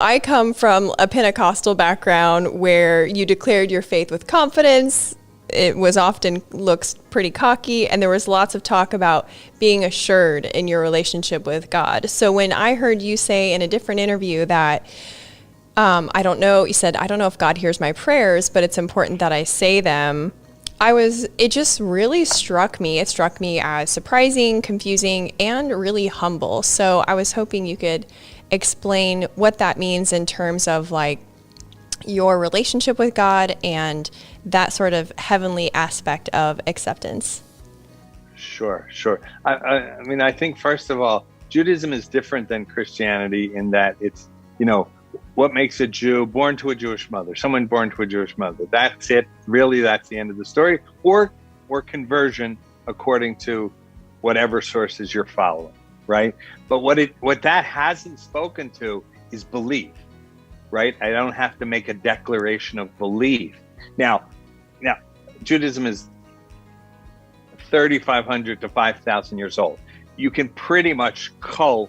I come from a Pentecostal background where you declared your faith with confidence. It was often looks pretty cocky, and there was lots of talk about being assured in your relationship with God. So when I heard you say in a different interview that, I don't know, you said, I don't know if God hears my prayers, but it's important that I say them. It just really struck me. It struck me as surprising, confusing, and really humble. So I was hoping you could explain what that means in terms of like your relationship with God and that sort of heavenly aspect of acceptance. Sure. I mean, I think first of all, Judaism is different than Christianity in that it's, what makes a Jew born to a Jewish mother, someone born to a Jewish mother. That's it. Really, that's the end of the story. Or conversion according to whatever sources you're following, right? But what that hasn't spoken to is belief, right? I don't have to make a declaration of belief. Now, Judaism is 3,500 to 5,000 years old. You can pretty much cull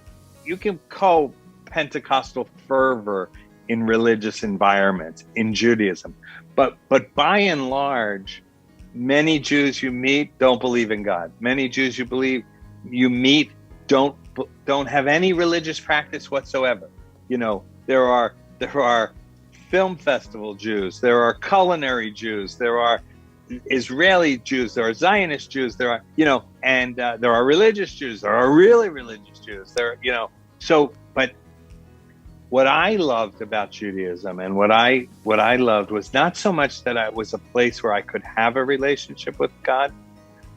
Pentecostal fervor in religious environments in Judaism. But by and large, many Jews you meet don't believe in God. Many Jews you meet don't have any religious practice whatsoever. There are film festival Jews, there are culinary Jews, there are Israeli Jews, there are Zionist Jews, there are there are religious Jews, there are really religious Jews. But what I loved about Judaism and what I loved was not so much that it was a place where I could have a relationship with God,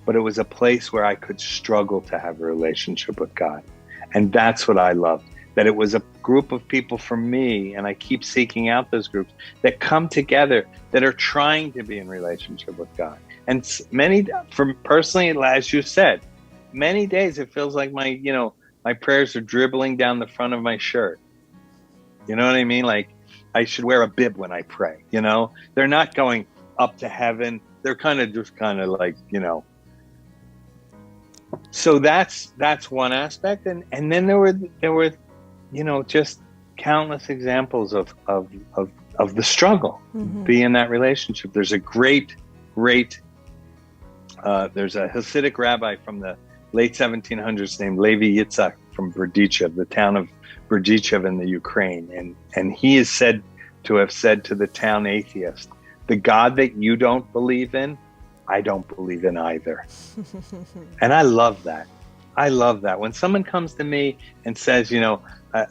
but it was a place where I could struggle to have a relationship with God. And that's what I loved, that it was a group of people for me, and I keep seeking out those groups that come together, that are trying to be in relationship with God. And personally, as you said, many days it feels like my prayers are dribbling down the front of my shirt. You know what I mean? Like I should wear a bib when I pray, They're not going up to heaven. They're kind of like, So that's one aspect. And then there were, just countless examples of the struggle, be in that relationship. There's a great, there's a Hasidic rabbi from the late 1700s named Levi Yitzhak from Berdichev, the town of Berdichev in the Ukraine. And he is said to have said to the town atheist, the God that you don't believe in, I don't believe in either. And I love that. When someone comes to me and says,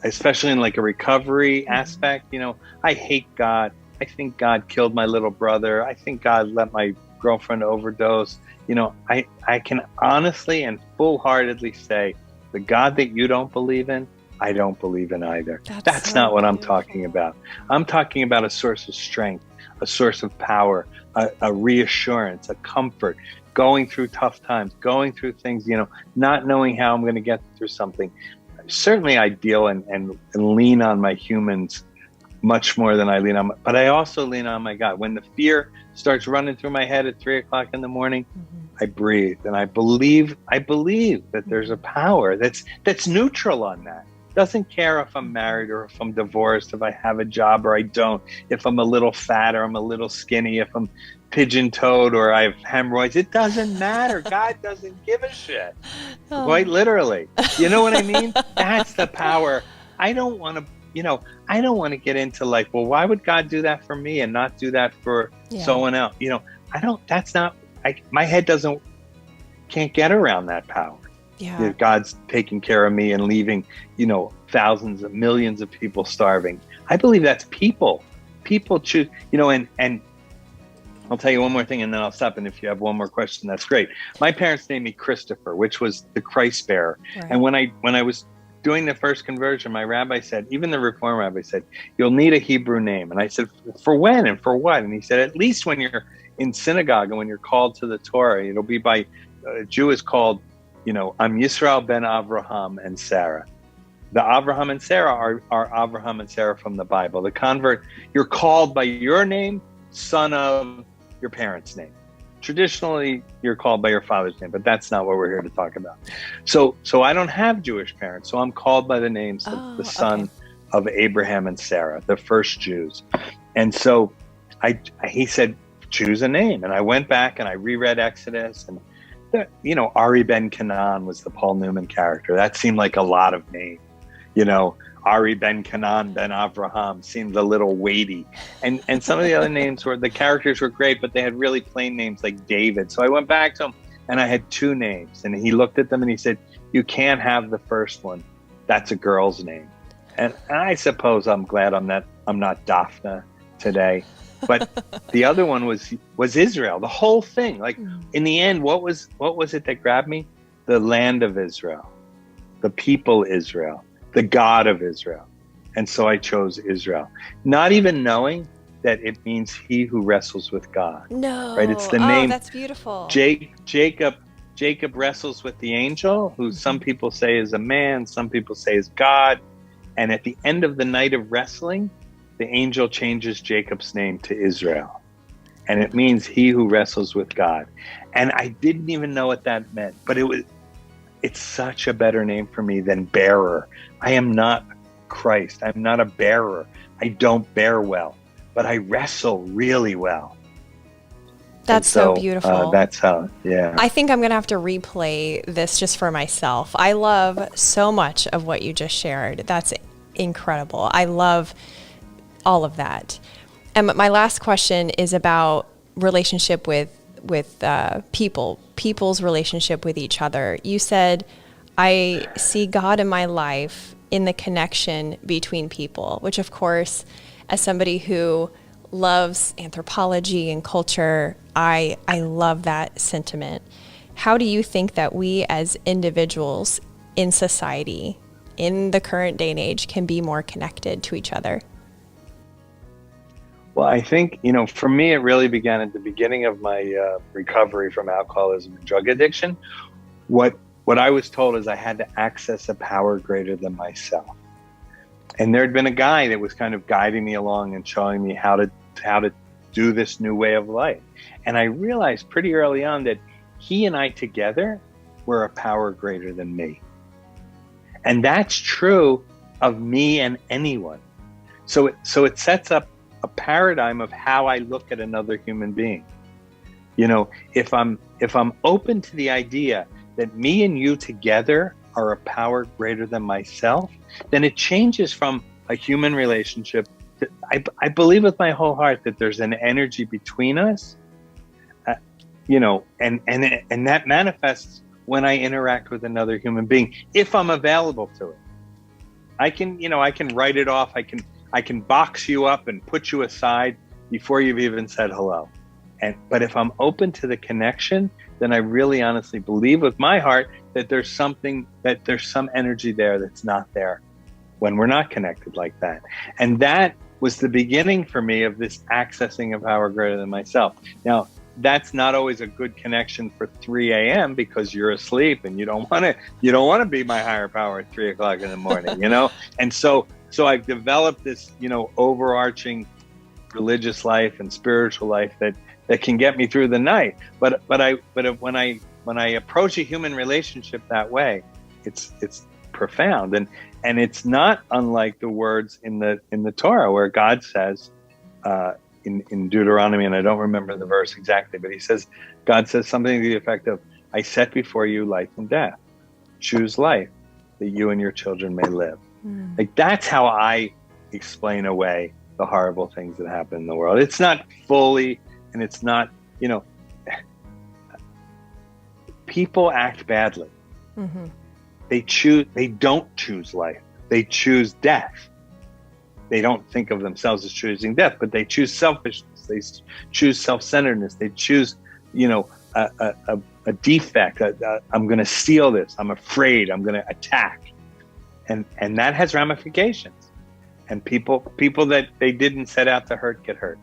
especially in like a recovery aspect, I hate God. I think God killed my little brother. I think God let my girlfriend overdose. I can honestly and full-heartedly say, the God that you don't believe in, I don't believe in either. That's not what I'm talking about. I'm talking about a source of strength, a source of power, a reassurance, a comfort, going through tough times, going through things, not knowing how I'm going to get through something. Certainly I deal and lean on my humans much more than I lean on, but I also lean on my God. When the fear starts running through my head at 3:00 in the morning, I breathe and I believe that there's a power that's neutral on that. Doesn't care if I'm married or if I'm divorced, if I have a job or I don't, if I'm a little fat or I'm a little skinny, if I'm pigeon-toed or I have hemorrhoids. It doesn't matter. God doesn't give a shit. Quite literally. You know what I mean? That's the power. I don't want to get into like, well, why would God do that for me and not do that for someone else? My head can't get around that power. Yeah. God's taking care of me and leaving, thousands of millions of people starving. I believe that's people. People choose, and I'll tell you one more thing and then I'll stop. And if you have one more question, that's great. My parents named me Christopher, which was the Christ bearer. Right. And when I was doing the first conversion, my rabbi said, even the Reform rabbi said, you'll need a Hebrew name. And I said, for when and for what? And he said, at least when you're in synagogue and when you're called to the Torah, it'll be by, a Jew is called, I'm Yisrael ben Avraham and Sarah. The Avraham and Sarah are Avraham and Sarah from the Bible. The convert, you're called by your name, son of your parents' name. Traditionally, you're called by your father's name, but that's not what we're here to talk about. So I don't have Jewish parents, so I'm called by the names of the son of Abraham and Sarah, the first Jews. And so he said, choose a name. And I went back and I reread Exodus, and Ari Ben Canaan was the Paul Newman character. That seemed like a lot of names. Ari Ben Canaan Ben Avraham seemed a little weighty. And some of the other names the characters were great, but they had really plain names like David. So I went back to him and I had two names, and he looked at them and he said, you can't have the first one. That's a girl's name. And I suppose I'm glad I'm not Daphne today. But the other one was Israel, the whole thing. Like in the end, what was it that grabbed me? The land of Israel, the people Israel, the God of Israel. And so I chose Israel, not even knowing that it means he who wrestles with God. No. Right? It's the name. That's beautiful. Jacob wrestles with the angel, who some people say is a man, some people say is God. And at the end of the night of wrestling, the angel changes Jacob's name to Israel. And it means he who wrestles with God. And I didn't even know what that meant, but it's such a better name for me than bearer. I am not Christ. I'm not a bearer. I don't bear well, but I wrestle really well. That's so beautiful. That's how, yeah. I think I'm going to have to replay this just for myself. I love so much of what you just shared. That's incredible. I love all of that. And my last question is about relationship with people's relationship with each other. You said, I see God in my life in the connection between people, which of course, as somebody who loves anthropology and culture, I love that sentiment. How do you think that we as individuals in society, in the current day and age, can be more connected to each other? Well, I think, for me, it really began at the beginning of my recovery from alcoholism and drug addiction. What I was told is I had to access a power greater than myself. And there had been a guy that was kind of guiding me along and showing me how to do this new way of life. And I realized pretty early on that he and I together were a power greater than me. And that's true of me and anyone. So it sets up a paradigm of how I look at another human being. If I'm open to the idea that me and you together are a power greater than myself, then it changes from a human relationship. I believe with my whole heart that there's an energy between us, and that manifests when I interact with another human being, if I'm available to it. I can write it off. I can box you up and put you aside before you've even said hello. But if I'm open to the connection, then I really honestly believe with my heart that there's some energy there that's not there when we're not connected like that. And that was the beginning for me of this accessing a power greater than myself. Now, that's not always a good connection for 3 a.m. because you're asleep and you don't want to be my higher power at 3 o'clock in the morning, And so I've developed this, overarching religious life and spiritual life that can get me through the night. But when I approach a human relationship that way, it's profound, and it's not unlike the words in the Torah where God says in Deuteronomy, and I don't remember the verse exactly, but God says something to the effect of, "I set before you life and death. Choose life that you and your children may live." Like, that's how I explain away the horrible things that happen in the world. It's not fully, and it's not, people act badly. Mm-hmm. They don't choose life. They choose death. They don't think of themselves as choosing death, but they choose selfishness. They choose self-centeredness. They choose, a defect. I'm going to steal this. I'm afraid. I'm going to attack. And that has ramifications. And people that they didn't set out to hurt get hurt.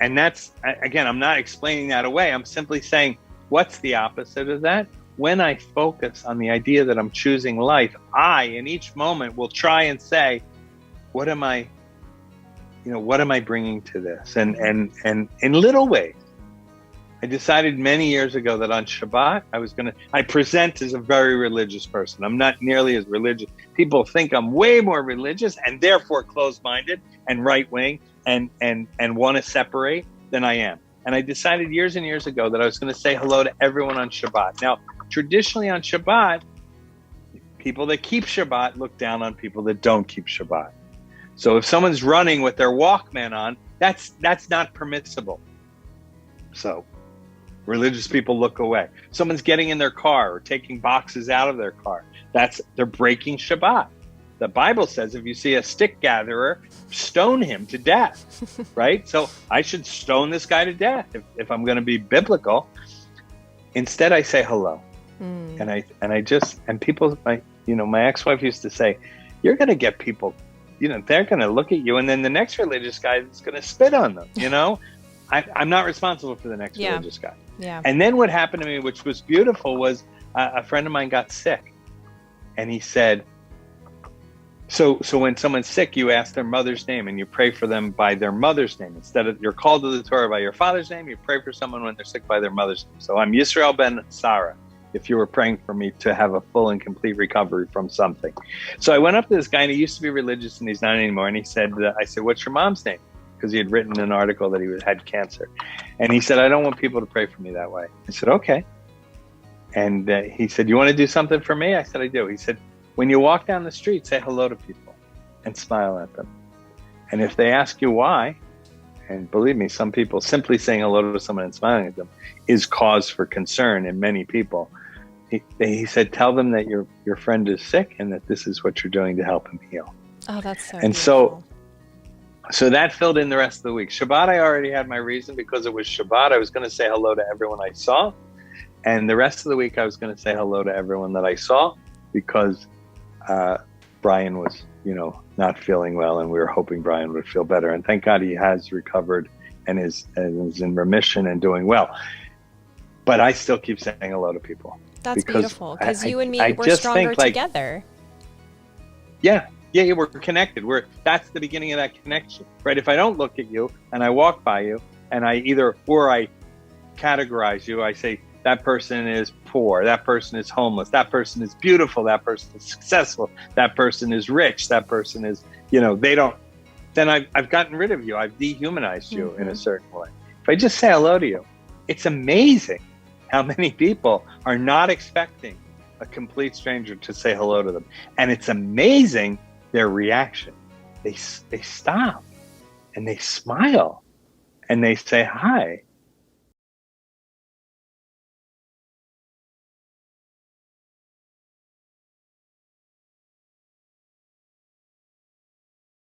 And that's, again, I'm not explaining that away. I'm simply saying, what's the opposite of that? When I focus on the idea that I'm choosing life, I, in each moment, will try and say, what am I bringing to this? And in little ways. I decided many years ago that on Shabbat, I present as a very religious person. I'm not nearly as religious people think I'm way more religious and therefore closed-minded and right-wing and want to separate than I am. And I decided years and years ago that I was going to say hello to everyone on Shabbat. Now, traditionally on Shabbat, people that keep Shabbat look down on people that don't keep Shabbat. So if someone's running with their Walkman on, that's not permissible. So religious people look away. Someone's getting in their car or taking boxes out of their car, they're breaking Shabbat. The Bible says if you see a stick gatherer, stone him to death, right? So I should stone this guy to death if I'm going to be biblical. Instead, I say hello. And people, my ex-wife used to say, you're going to get people, they're going to look at you, and then the next religious guy is going to spit on them, I'm not responsible for the next religious guy. Yeah. And then what happened to me, which was beautiful, was a friend of mine got sick. And he said, so when someone's sick, you ask their mother's name and you pray for them by their mother's name. Instead of you're called to the Torah by your father's name, you pray for someone when they're sick by their mother's name. So I'm Yisrael ben Sarah, if you were praying for me to have a full and complete recovery from something. So I went up to this guy, and he used to be religious and he's not anymore. And he said, I said, what's your mom's name? Because he had written an article that he had cancer. And he said, I don't want people to pray for me that way. I said, okay. And he said, you want to do something for me? I said, I do. He said, when you walk down the street, say hello to people and smile at them. And if they ask you why, and believe me, some people, simply saying hello to someone and smiling at them is cause for concern in many people. He said, tell them that your friend is sick and that this is what you're doing to help him heal. Oh, that's so and beautiful. So that filled in the rest of the week. Shabbat, I already had my reason because it was Shabbat. I was going to say hello to everyone I saw. And the rest of the week, I was going to say hello to everyone that I saw because Brian was, not feeling well, and we were hoping Brian would feel better. And thank God he has recovered and is in remission and doing well. But I still keep saying hello to people. That's beautiful, because you and me, we're stronger together. Yeah, we're connected. That's the beginning of that connection, right? If I don't look at you and I walk by you and I categorize you, I say, that person is poor, that person is homeless, that person is beautiful, that person is successful, that person is rich, that person is, then I've gotten rid of you. I've dehumanized you in a certain way. If I just say hello to you, it's amazing how many people are not expecting a complete stranger to say hello to them. And it's amazing their reaction. They stop and they smile and they say hi.